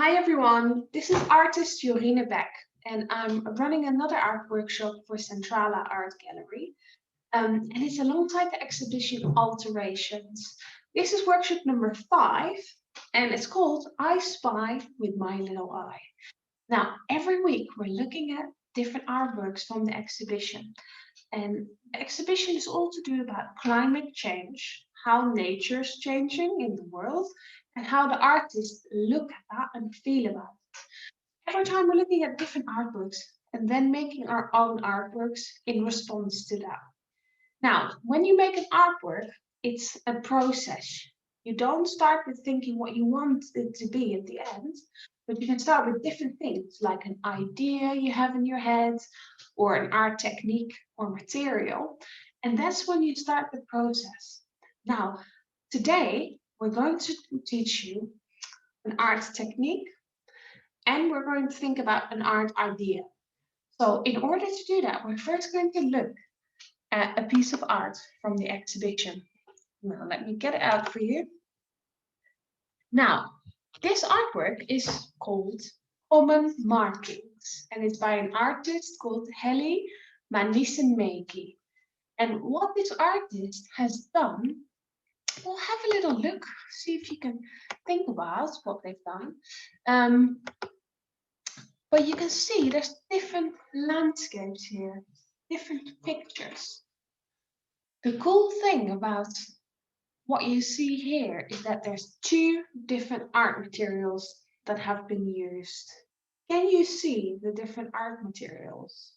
Hi everyone, this is artist Jorine Beck and I'm running another art workshop for Centrala Art Gallery. And it's alongside the exhibition Alterations. This is workshop number 5 and it's called I Spy with My Little Eye. Now, every week we're looking at different artworks from the exhibition. And the exhibition is all to do about climate change, how nature is changing in the world, and how the artists look at that and feel about it. Every time we're looking at different artworks and then making our own artworks in response to that. Now, when you make an artwork, it's a process. You don't start with thinking what you want it to be at the end, but you can start with different things like an idea you have in your head, or an art technique or material. And that's when you start the process. Now, today we're going to teach you an art technique and we're going to think about an art idea. So, in order to do that, we're first going to look at a piece of art from the exhibition. Now, let me get it out for you. Now, this artwork is called Common Markings, and it's by an artist called Heli Manisenmäki. And what this artist has done, we'll have a little look, see if you can think about what they've done. But you can see there's different landscapes here, different pictures. The cool thing about what you see here is that there's 2 different art materials that have been used. Can you see the different art materials?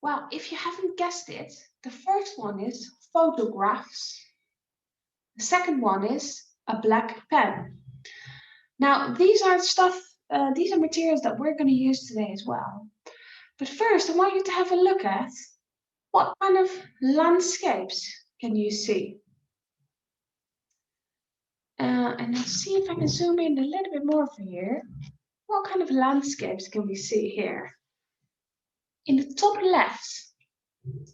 Well, if you haven't guessed it, the first one is photographs. The second one is a black pen. Now, these are materials that we're going to use today as well. But first, I want you to have a look at what kind of landscapes can you see? And let's see if I can zoom in a little bit more for you. What kind of landscapes can we see here? In the top left,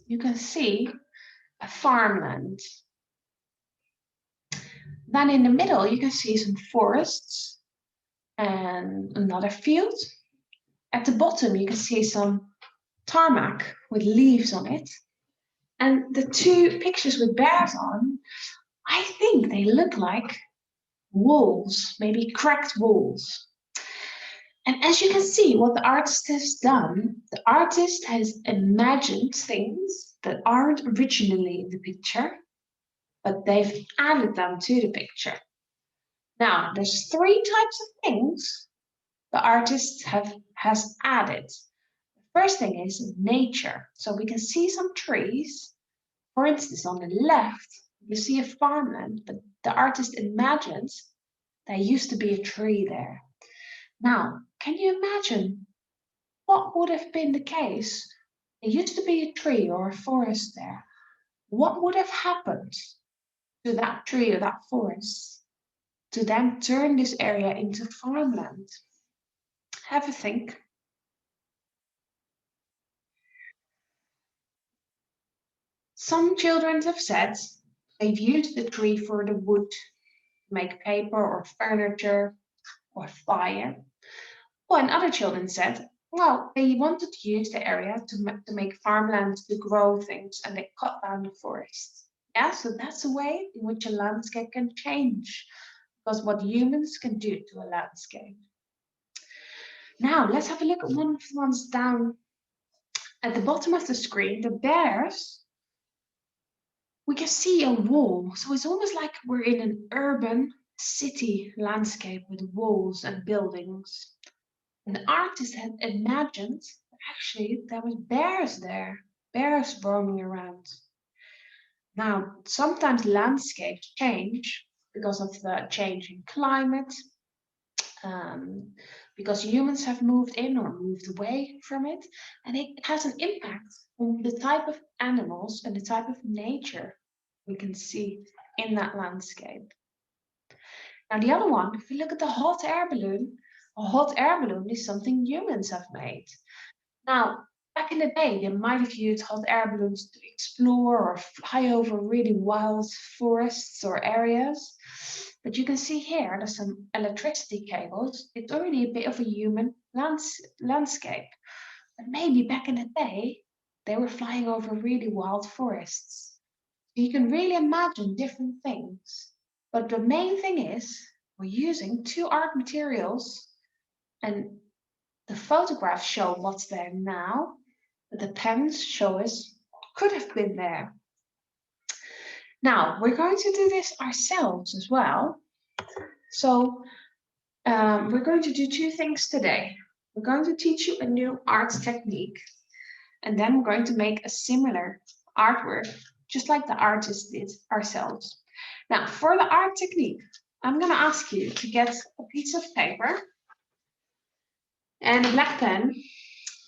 you can see a farmland. Then in the middle, you can see some forests and another field. At the bottom, you can see some tarmac with leaves on it. And the 2 pictures with bears on, I think they look like walls, maybe cracked walls. And as you can see, what the artist has done, the artist has imagined things that aren't originally in the picture, but they've added them to the picture. Now, there's 3 types of things the artist has added. The first thing is nature. So we can see some trees. For instance, on the left, you see a farmland, but the artist imagines there used to be a tree there. Now, can you imagine what would have been the case? There used to be a tree or a forest there. What would have happened to that tree or that forest to then turn this area into farmland? Have a think. Some children have said they've used the tree for the wood to make paper or furniture or fire. Well, and other children said, well, they wanted to use the area to make farmland to grow things and they cut down the forest. Yeah, so that's a way in which a landscape can change because what humans can do to a landscape. Now, let's have a look at one of the ones down at the bottom of the screen, the bears. We can see a wall. So it's almost like we're in an urban city landscape with walls and buildings. And the artist had imagined actually there was bears there, bears roaming around. Now, sometimes landscapes change because of the change in climate, because humans have moved in or moved away from it, and it has an impact on the type of animals and the type of nature we can see in that landscape. Now, the other one, if we look at the hot air balloon, a hot air balloon is something humans have made. Now, Back in the day, they might have used hot air balloons to explore or fly over really wild forests or areas. But you can see here, there's some electricity cables. It's already a bit of a human landscape. But maybe back in the day, they were flying over really wild forests. You can really imagine different things. But the main thing is, we're using two art materials, and the photographs show what's there now, but the pens show us what could have been there. Now, we're going to do this ourselves as well. So we're going to do two things today. We're going to teach you a new art technique, and then we're going to make a similar artwork, just like the artist did ourselves. Now, for the art technique, I'm going to ask you to get a piece of paper and a black pen.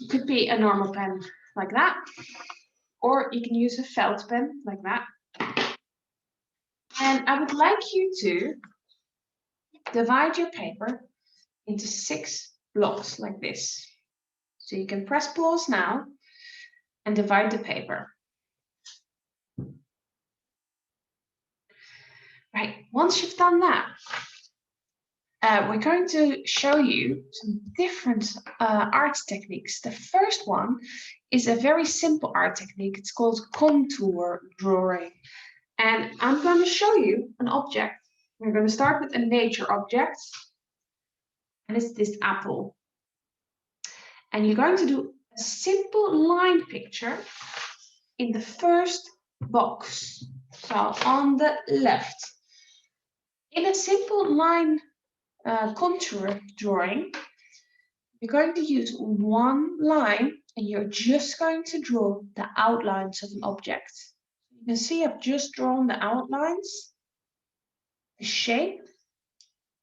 It could be a normal pen like that, or you can use a felt pen like that. And I would like you to divide your paper into 6 blocks like this. So you can press pause now and divide the paper. Right, once you've done that, we're going to show you some different art techniques. The first one is a very simple art technique. It's called contour drawing. And I'm going to show you an object. We're going to start with a nature object. And it's this apple. And you're going to do a simple line picture in the first box. So on the left. In a simple line contour drawing, you're going to use one line and you're just going to draw the outlines of an object. You can see I've just drawn the outlines, the shape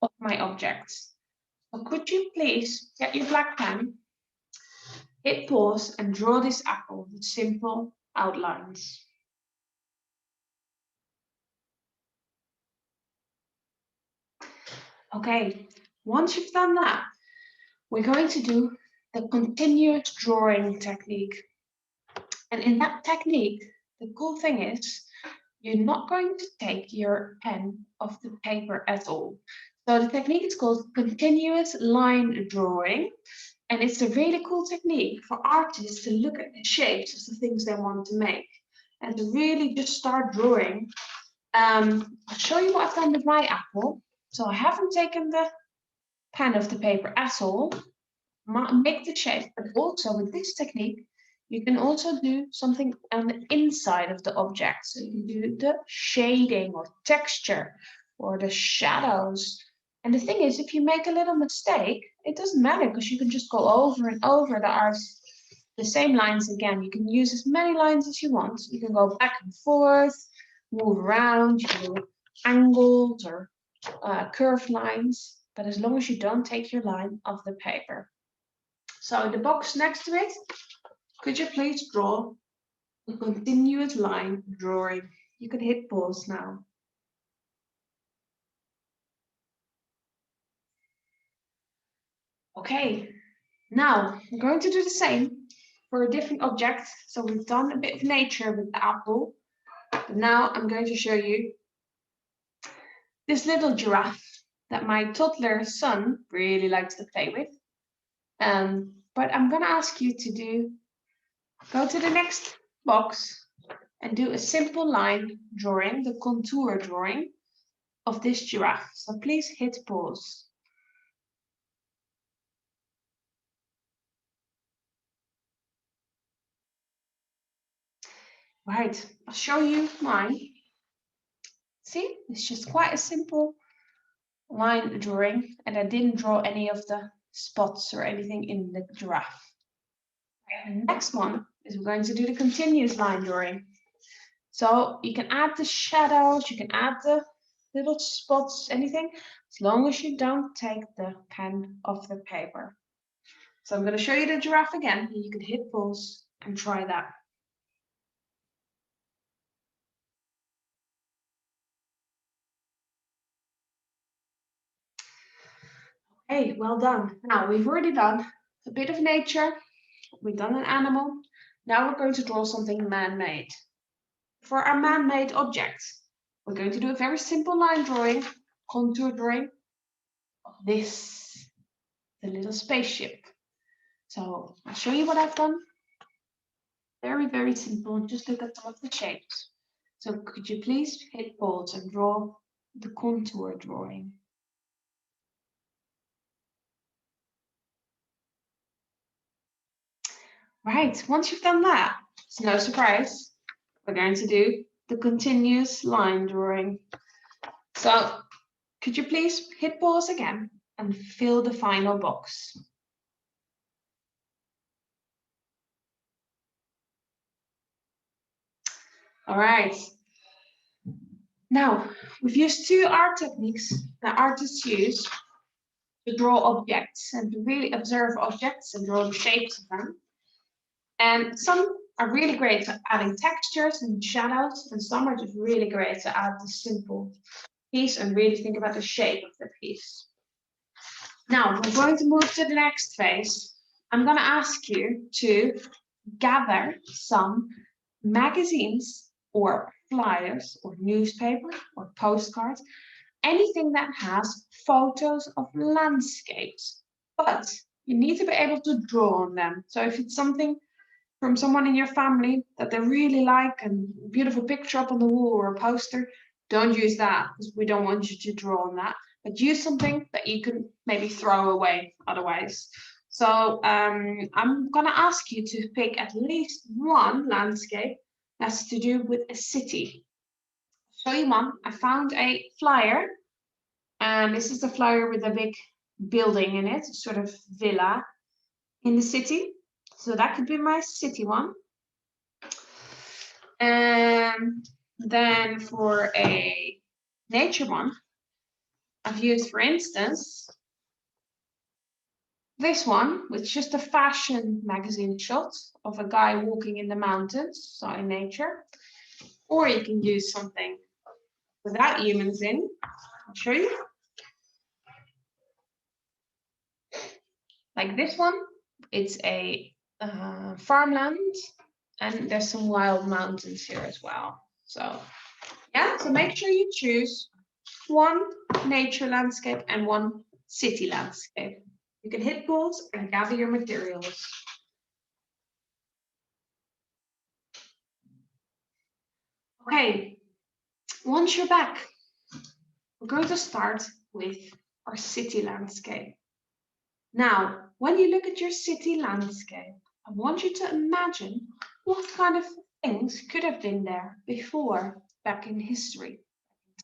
of my object. So could you please get your black pen, hit pause and draw this apple with simple outlines. Okay, once you've done that, we're going to do the continuous drawing technique. And in that technique, the cool thing is, you're not going to take your pen off the paper at all. So the technique is called continuous line drawing. And it's a really cool technique for artists to look at the shapes of the things they want to make and to really just start drawing. I'll show you what I've done with my apple. So I haven't taken the pen off the paper at all. Make the shape, but also with this technique, you can also do something on the inside of the object. So you can do the shading or texture or the shadows. And the thing is, if you make a little mistake, it doesn't matter because you can just go over and over the same lines again. You can use as many lines as you want. You can go back and forth, move around, you can do angled or curved lines, but as long as you don't take your line off the paper. So the box next to it, could you please draw a continuous line drawing? You can hit pause now. Okay, now I'm going to do the same for a different object. So we've done a bit of nature with the apple, but now I'm going to show you this little giraffe that my toddler son really likes to play with. But I'm going to ask you to go to the next box and do a simple line drawing, the contour drawing of this giraffe. So please hit pause. Right, I'll show you mine. See, it's just quite a simple line drawing, and I didn't draw any of the spots or anything in the giraffe. The next one is we're going to do the continuous line drawing. So you can add the shadows, you can add the little spots, anything, as long as you don't take the pen off the paper. So I'm going to show you the giraffe again, and you can hit pause and try that. Okay, well done. Now we've already done a bit of nature, We've done an animal. Now we're going to draw something man-made. For our man-made objects, we're going to do a very simple line drawing, contour drawing of this, the little spaceship. So I'll show you what I've done. Very, very simple. Just look at some of the shapes. So could you please hit pause and draw the contour drawing? Right, once you've done that, it's no surprise, we're going to do the continuous line drawing. So could you please hit pause again and fill the final box? All right. Now, we've used two art techniques that artists use to draw objects and to really observe objects and draw the shapes of them. And some are really great at adding textures and shadows, and some are just really great to add the simple piece and really think about the shape of the piece. Now, we're going to move to the next phase. I'm going to ask you to gather some magazines or flyers or newspaper or postcards, anything that has photos of landscapes, but you need to be able to draw on them. So if it's something from someone in your family that they really like and beautiful picture up on the wall or a poster, don't use that because we don't want you to draw on that, but use something that you can maybe throw away otherwise. So I'm gonna ask you to pick at least one landscape that's to do with a city. I'll show you one. I found a flyer, and this is a flyer with a big building in it, sort of villa in the city. So that could be my city one. And then for a nature one, I've used, for instance, this one, which is just a fashion magazine shot of a guy walking in the mountains, so in nature. Or you can use something without humans in. I'll show you. Like this one, it's a farmland, and there's some wild mountains here as well. So yeah, so make sure you choose one nature landscape and one city landscape. You can hit pause and gather your materials. Okay, once you're back, we're going to start with our city landscape. Now, when you look at your city landscape, I want you to imagine what kind of things could have been there before, back in history,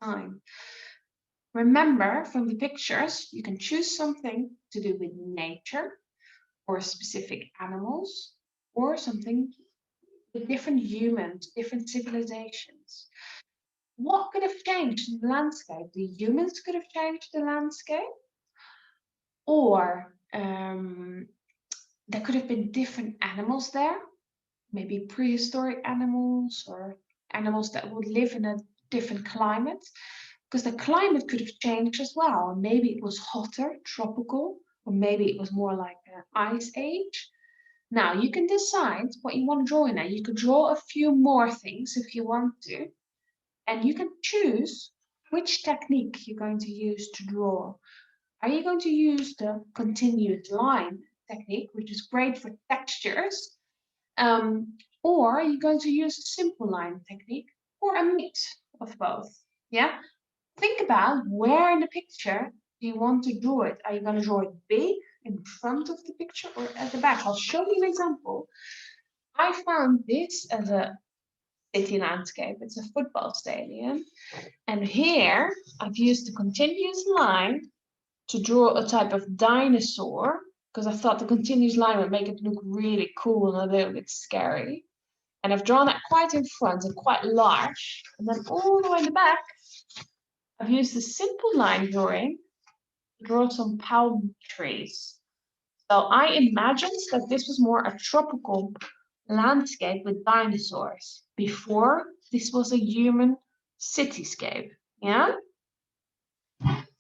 time. Remember, from the pictures, you can choose something to do with nature or specific animals or something with different humans, different civilizations. What could have changed in the landscape? The humans could have changed the landscape, or there could have been different animals there, maybe prehistoric animals or animals that would live in a different climate, because the climate could have changed as well. Maybe it was hotter, tropical, or maybe it was more like an ice age. Now you can decide what you want to draw in there. You could draw a few more things if you want to, and you can choose which technique you're going to use to draw. Are you going to use the continuous line technique, which is great for textures, or are you going to use a simple line technique, or a mix of both? Yeah, think about where in the picture do you want to draw it. Are you going to draw it big in front of the picture or at the back? I'll show you an example. I found this as a city landscape. It's a football stadium, and here I've used the continuous line to draw a type of dinosaur, because I thought the continuous line would make it look really cool and a little bit scary. And I've drawn that quite in front and quite large. And then all the way in the back, I've used a simple line drawing to draw some palm trees. So I imagined that this was more a tropical landscape with dinosaurs before this was a human cityscape. Yeah?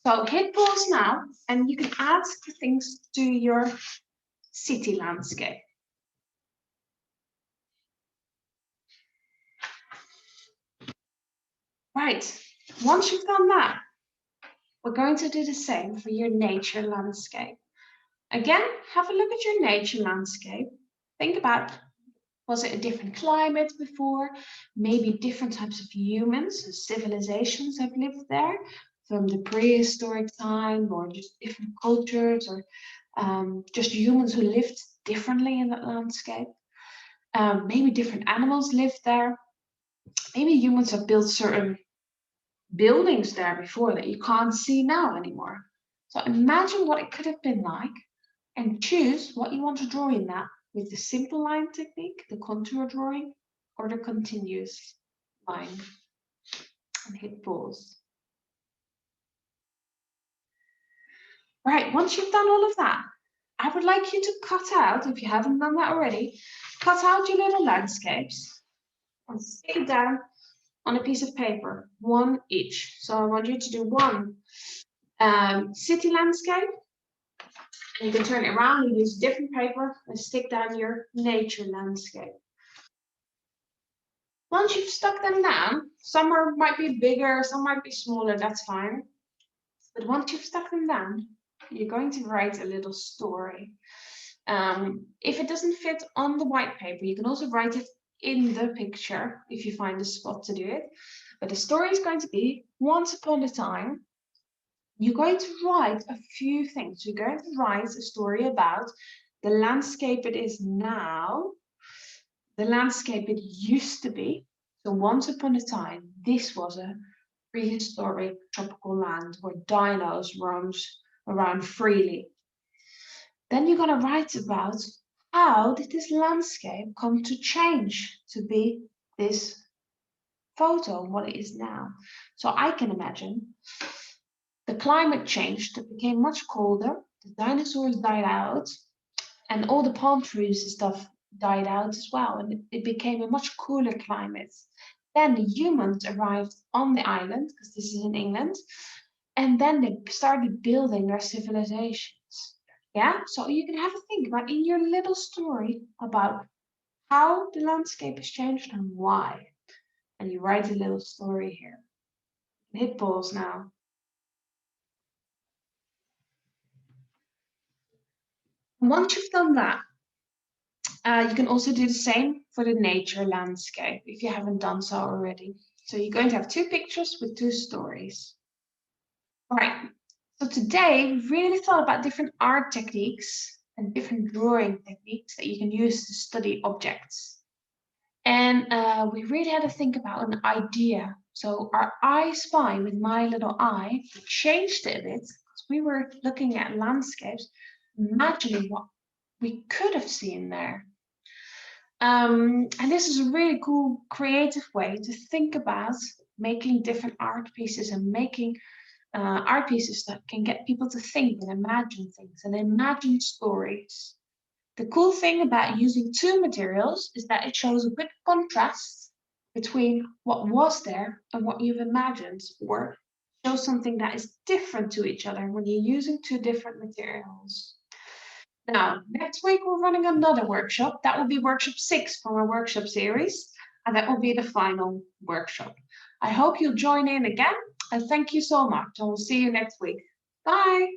So hit pause now, and you can add things to your city landscape. Right, once you've done that, we're going to do the same for your nature landscape. Again, have a look at your nature landscape. Think about, was it a different climate before? Maybe different types of humans, civilizations have lived there from the prehistoric time, or just different cultures, or just humans who lived differently in that landscape. Maybe different animals lived there. Maybe humans have built certain buildings there before that you can't see now anymore. So imagine what it could have been like and choose what you want to draw in that with the simple line technique, the contour drawing, or the continuous line. And hit pause. Right, once you've done all of that, I would like you to cut out, if you haven't done that already, cut out your little landscapes and stick it down on a piece of paper, one each. So I want you to do one city landscape. And you can turn it around and use different paper and stick down your nature landscape. Once you've stuck them down, some might be bigger, some might be smaller, that's fine. But once you've stuck them down, you're going to write a little story. If it doesn't fit on the white paper, you can also write it in the picture if you find a spot to do it. But the story is going to be, once upon a time, you're going to write a few things. You're going to write a story about the landscape it is now, the landscape it used to be. So once upon a time, this was a prehistoric tropical land where dinos roamed around freely. Then you're going to write about how did this landscape come to change to be this photo, what it is now. So I can imagine the climate changed, it became much colder, the dinosaurs died out, and all the palm trees and stuff died out as well, and it became a much cooler climate. Then the humans arrived on the island, because this is in England, and then they started building their civilizations. Yeah, so you can have a think about in your little story about how the landscape has changed and why. And you write a little story here. Hit pause now. Once you've done that, you can also do the same for the nature landscape if you haven't done so already. So you're going to have two pictures with two stories. All right, so today we really thought about different art techniques and different drawing techniques that you can use to study objects. And we really had to think about an idea. So our I Spy with my little eye changed it a bit because we were looking at landscapes, imagining what we could have seen there. And this is a really cool, creative way to think about making different art pieces and making art pieces that can get people to think and imagine things and imagine stories. The cool thing about using two materials is that it shows a good contrast between what was there and what you've imagined, or shows something that is different to each other when you're using two different materials. Now, next week we're running another workshop. That will be workshop 6 from our workshop series, and that will be the final workshop. I hope you'll join in again, and thank you so much. I will see you next week. Bye.